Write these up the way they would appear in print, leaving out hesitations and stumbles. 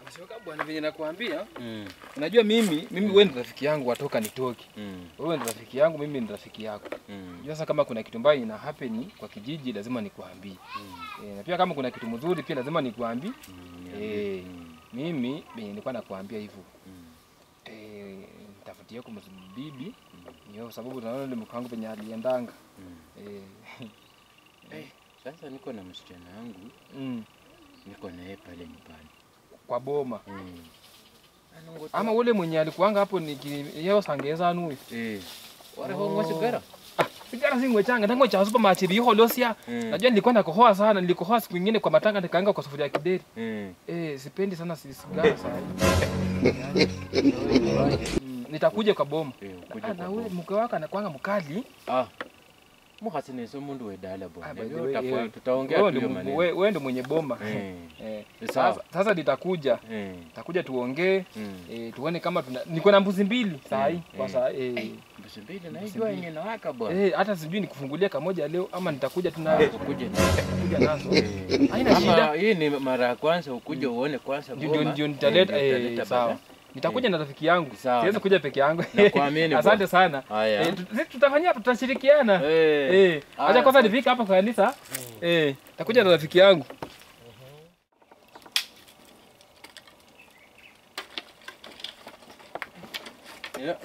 Msioka bwana venye nakwambia. Unajua mimi wewe ni rafiki yangu watoka nitoki. Wewe ni rafiki yangu, mimi ni rafiki yako. Sasa kama kuna kitu mbaya ina happen kwa kijiji lazima nikuambie. Na pia kama kuna kitu mzuri pia lazima nikuambie. Mimi nilikuwa nakuambia hivyo. Nitafutie kwa bibi. Ndio sababu tunaona ile mkango penye aliendanga. Sasa niko na msichana wangu. Niko na yeye pale nyumbani. Kwa boma. Ama ule mwenye alikuanga hapo ni yeye sangeza anu. Wale hongo sigara. Sigara singwe changa ndango cha supermarket hiyo holosia. Najua nilikuwa nakohoa sana, nilikohoa siku nyingine kwa matanga nikaanga kwa sufuria kideri. Sipendi sana sigara sasa. Nitakuja kwa boma. Na ule mke wako anakuanga mkali. Muhasini sio mundu wedala bwana. Tutaongea tu maneno. Wewe ndio mwenye boma. Sasa nitakuja. Nitakuja tuongee. Tuone kama niko na mbuzi mbili saa hii. Kwa saa mbuzi mbili na hiyo yenyewe na waka bwana. Hata sijui nikufungulia kamoja leo ama nitakuja tunakuja nazo. Haina shida. Hii ni mara ya kwanza ukuje uone kwanza boma. Ndio nitaleta sawa. Nitakuja na rafiki yangu. Siwezi kuja peke yangu. Asante sana. Tutafanyia tutashirikiana. Acha kwanza nifike hapa kwa kanisa. Nitakuja na rafiki yangu.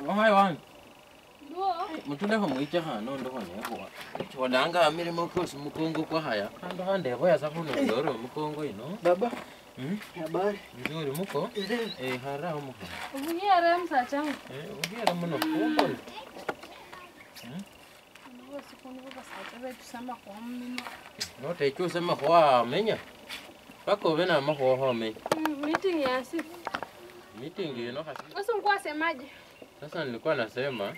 Wahai wangu. Mutule ho mwicha hano ndo hone kwa. Chonanga amire mokosi mukongo kwa haya. Ndo hande hoya safuno ndoro mukongo ino. Baba. Habari. Nzuri muko? Hara muko. Ugiara msachangu. Ugiara muno kumbo. Ndio siku niko sacha tusema kwa mimi. Note icho sema kwa menya. Pako vena maho ho me. Meeting ya siku. Meeting ino hasi. Sasa mko asemaje? Sasa nilikuwa nasema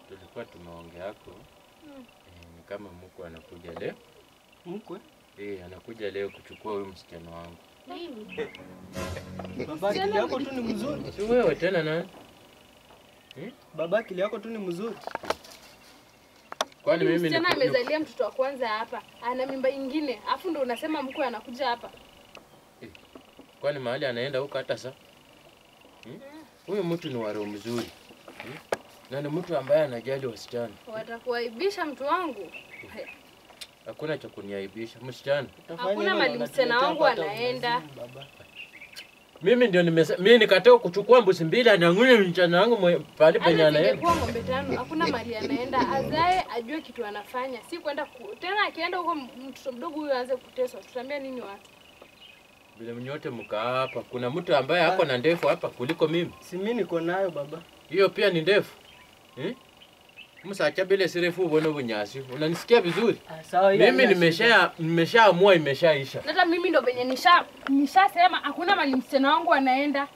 tulikuwa tumeongea hapo. Ni kama mko anakuja leo. Mkwe? Anakuja leo kuchukua huyu msichana wangu. Baba akili yako tu ni mzuri. Si wewe tena nani? Baba akili yako tu ni mzuri. Kwani mimi msichana amezalia mtoto wa kwanza hapa. Ana mimba nyingine. Afu ndo unasema mkwe anakuja hapa. Kwani mahali anaenda huko hata sasa? Huyu mtu ni waro mzuri. Na ni mtu ambaye anajali wasichana. Watakuaibisha mtu wangu. Hakuna cha kuniaibisha msichana. Hakuna mali msichana wangu anaenda. Mimi ndio mimi nikataka kuchukua mbuzi mbili anyang'unye msichana wangu pale penye anaenda. Kwa ng'ombe tano hakuna mali anaenda. Azae ajue kitu anafanya. Si kwenda tena akienda huko mtoto mdogo huyo aanze kuteswa. Tutambia nini watu? Bila mnyote mkaa hapa. Kuna mtu ambaye hako na ndefu hapa kuliko mimi. Si mimi niko nayo baba. Hiyo pia ni ndefu. Msacha bile sirefu ubone bunyasi. Unanisikia vizuri? Mimi nimeshaamua imeshaisha. Hata mimi ndo venye nishasema hakuna mali msichana wangu anaenda.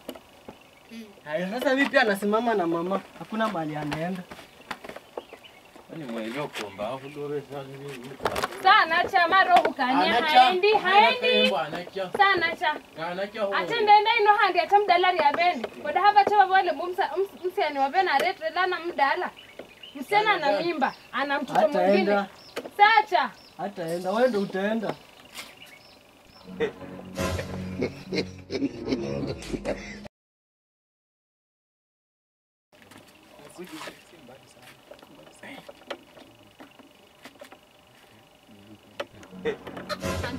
Haya sasa mimi pia nasimama na mama. Hakuna mali anaenda. Ni mweleo kuomba au dore sana cha maroho kanya haendi. Sana cha. Acha ndenda ino handi acha mdalari ya beni. Boda hapa cha wale msiani wa bena rete lana mdala. Msichana ana mimba, ana mtoto mwingine. Sacha. Hataenda, wewe ndio utaenda.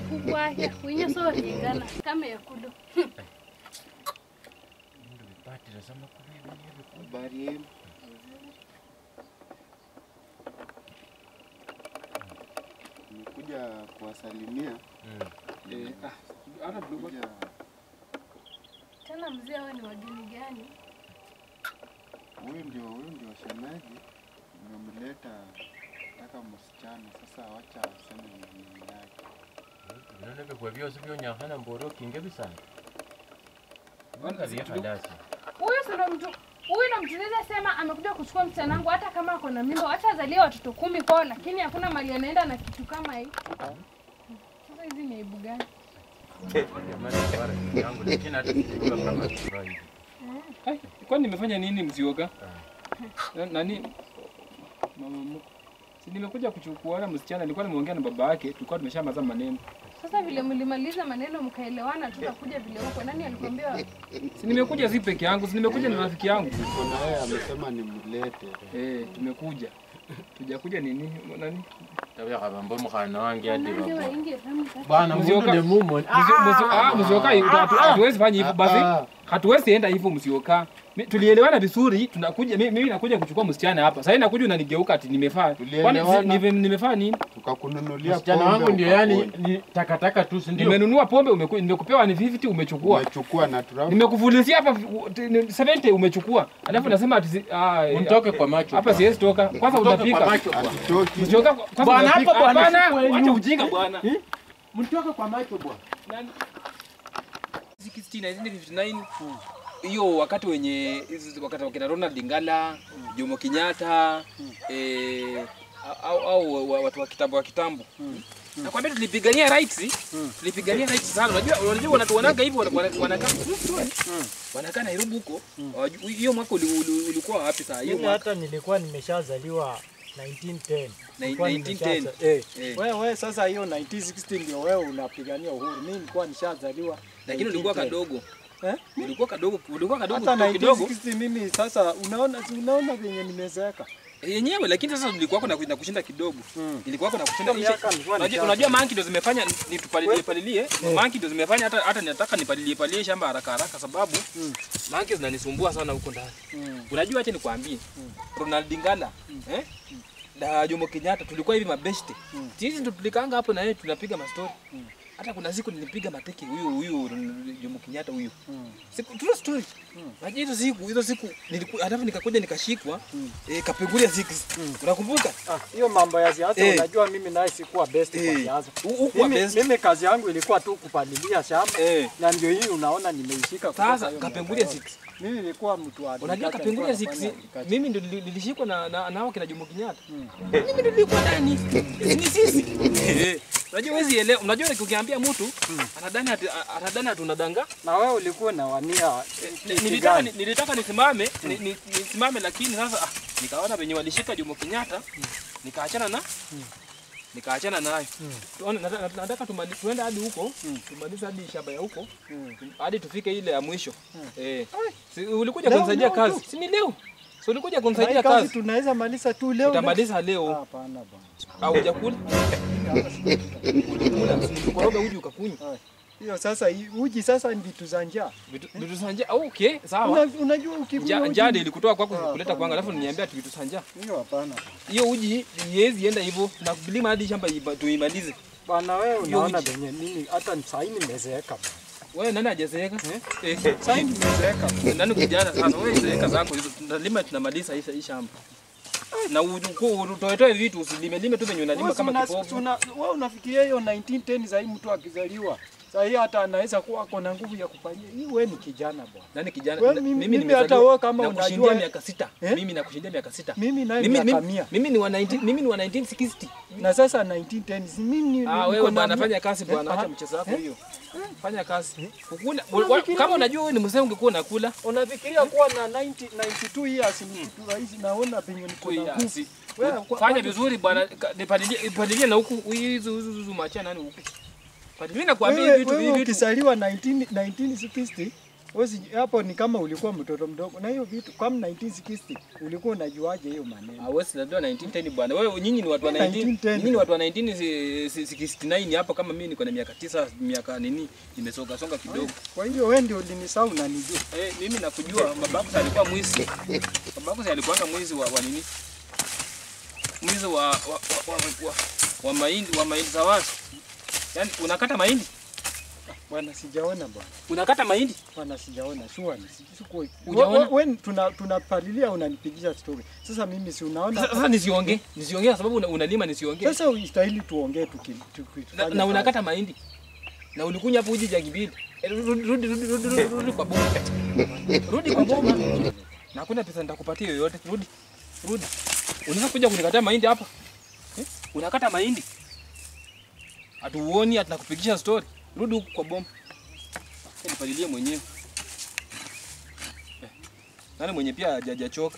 Kubwa ya kuinya so ringana kama ya kudo. Ndio vipati lazima kuna habari yenu. Nimekuja kuwasalimia. Ana kuja tena mzee wewe ni wageni gani? Wewe ndio shemeji. Nimemleta nataka msichana sasa acha aseme nini yake. Unaona kwa hivyo sivyo nyahana mboro kingebi sana. Wanda vya halasi. Huyu sio mtu. Huyu ndo mtuliza sema amekuja kuchukua msichana wangu hata kama ako na mimba. Acha azalie watoto 10 kwao lakini hakuna mali anaenda na kitu kama hii. Sasa hizi ni aibu gani? Jamani bara yangu lakini hata sijua kama sura hivi. Kwani nimefanya nini msioga? Nani? Mama. Si nimekuja kuchukua msichana, nilikuwa nimeongea na baba yake, tulikuwa tumeshamaliza maneno. Sasa vile mlimaliza maneno mkaelewana tutakuja vile huko. Nani alikwambia? Si nimekuja si peke yangu, si nimekuja na rafiki yangu. Kuna yeye amesema nimlete. Tumekuja. Tujakuja nini? Nani? Tabia kama mbona mkhana wangu hadi Ndio baba. waingie famu. Bwana mzioka mumo. Msioka hatuwezi fanya hivyo basi. Hatuwezi enda hivyo msioka. Tulielewana vizuri, tunakuja mimi nakuja kuchukua msichana hapa. Sasa inakuja unanigeuka ati nimefaa. Nimefaa nini? Tukakununulia msichana wangu ndio yani ni takataka tu, si ndio? Nimenunua pombe nimekupewa ni 50 umechukua. Umechukua na turau. Nimekufundishia hapa 70 umechukua. Alafu nasema ati unitoke kwa macho. Hapa siwezi toka. Kwanza unapika. Msioka kwanza bwana hapa bwana. Acha ujinga bwana. Mtoke kwa macho bwana. Nani? 1959 hiyo wakati wenye wakati wakina Ronald Ngala, Jomo Kenyatta, au watu wa kitambo. Nakwambia tulipigania rights, tulipigania rights sana. Unajua wanatuonaga hivi wanakaa wanakaa Nairobi huko. Hiyo mwaka ulikuwa wapi saa hiyo? Mimi hata nilikuwa nimeshazaliwa 1910. 1910. Wewe sasa hiyo 1960 ndio wewe unapigania uhuru. Mimi nilikuwa nishazaliwa. Lakini ulikuwa kadogo. Ulikuwa kadogo hata kidogo. Mimi sasa unaona venye nimezeeka. Yenyewe lakini sasa nilikuwa na kushinda kidogo. Nilikuwa na kushinda. Unajua manki ndio zimefanya nitupalilie. Manki ndio zimefanya hata nataka nipalilie shamba haraka sababu manki zinanisumbua sana huko ndani. Unajua acha nikwambie. Ronald Ngala, na Jomo Kenyatta tulikuwa hivi mabeshte. Sisi ndio tulikaanga hapo na yeye tunapiga mastori. Hata kuna siku nilipiga mateke huyu Jomo Kenyatta huyu. Siku true story. Unajua hizo siku nilikuwa hata nikakuja nikashikwa Kapenguria 6. Unakumbuka? Hiyo mambo ya siasa unajua mimi naye sikuwa best kwa siasa. Mimi kazi yangu ilikuwa tu kupalilia shamba na ndio hii unaona nimeishika kwa sasa Kapenguria 6. Mimi nilikuwa mtu wa unajua Kapenguria 6 mimi ndio nilishikwa na nao kina Jomo Kenyatta. Mimi ndio nilikuwa ndani. Ni sisi. Unajua wewe elewa, unajua ukiambia mtu anadhani tunadanga. Na wewe ulikuwa na wania nilitaka nisimame lakini sasa nikaona wenye walishika Jomo Kenyatta nikaachana naye. Nataka tuende hadi huko, tumalize hadi shamba ya huko, hadi tufike ile ya mwisho. Ulikuja kunisaidia kazi. Si ni leo. So ulikuja kunisaidia kazi. Tunaweza maliza tu leo. Tutamaliza leo. Hapana bwana. Au hujakula? Ukoroga uji ukakunywa. Hiyo sasa uji sasa ni vitu za njaa. Vitu za njaa. Okay, sawa. Unajua ukikunywa njaa ilikutoa kwako kuleta kwangu alafu niambia vitu za njaa. Hiyo hapana. Hiyo uji yezi enda hivyo na kulima hadi shamba tuimalize. Bwana wewe unaona venye mimi hata sasa nimezeeka. Wewe nani hajazeeka? Sasa nimezeeka. Nani kijana sana wewe zeeka zako hizo tunalima tunamaliza hii shamba. Na utoe vitu usilime tu venye unalima kama kipofu. Wewe unafikiria hiyo 1910 sasa mtu akizaliwa sasa hii hata anaweza kuwa ako na nguvu ya kufanya. Hii wewe ni kijana bwana. Nani kijana? Mimi hata wewe kama unajua miaka 6. Mimi nakushindia miaka 6. Mimi naye miaka 100. Mimi ni wa 1960. Na sasa 1910 mimi ni wewe bwana fanya kazi bwana, acha mchezo wako hiyo. Fanya kazi. Kukula kama unajua wewe ni mzee ungekuwa unakula. Unafikiria kuwa na 92 years ni kitu rahisi naona penye niko na nguvu. Wewe fanya vizuri bwana, nipalilie na huku hizo macha nani huku. Mimi nakwambia vitu hivi ukizaliwa 1960 wewe hapo ni kama ulikuwa mtoto mdogo na hiyo vitu kama 1960 ulikuwa unajuaje hiyo maneno? Wewe si ndio 1910 bwana. Wewe nyinyi ni watu wa 19. Nyinyi ni watu wa 1969 hapo kama mimi niko na miaka 9 miaka nini nimesonga kidogo. Kwa hiyo wewe ndio ulinisahau unanijua. Mimi nakujua babaku alikuwa mwizi. Babaku alikuwa mwizi wa nini? Mwizi wa mahindi za watu. Yaani unakata mahindi? Bwana sijaona bwana. Unakata mahindi? Bwana sijaona, sure ni. Siko. Wewe tunapalilia unanipigisha story. Sasa mimi si unaona. Sasa nisiongee sababu unalima nisiongee. Sasa ustahili tuongee tukifanya. Na unakata mahindi. Na ulikunya hapo uji jagi mbili. Rudi kwa boma. Rudi kwa boma. Na hakuna pesa nitakupatia yoyote. Rudi. Unaweza kuja kunikataa mahindi hapa? Unakata mahindi? Hatuoni atakupigisha story. Rudi huko kwa boma. Nipalilie mwenyewe. Nani mwenye pia hajachoka?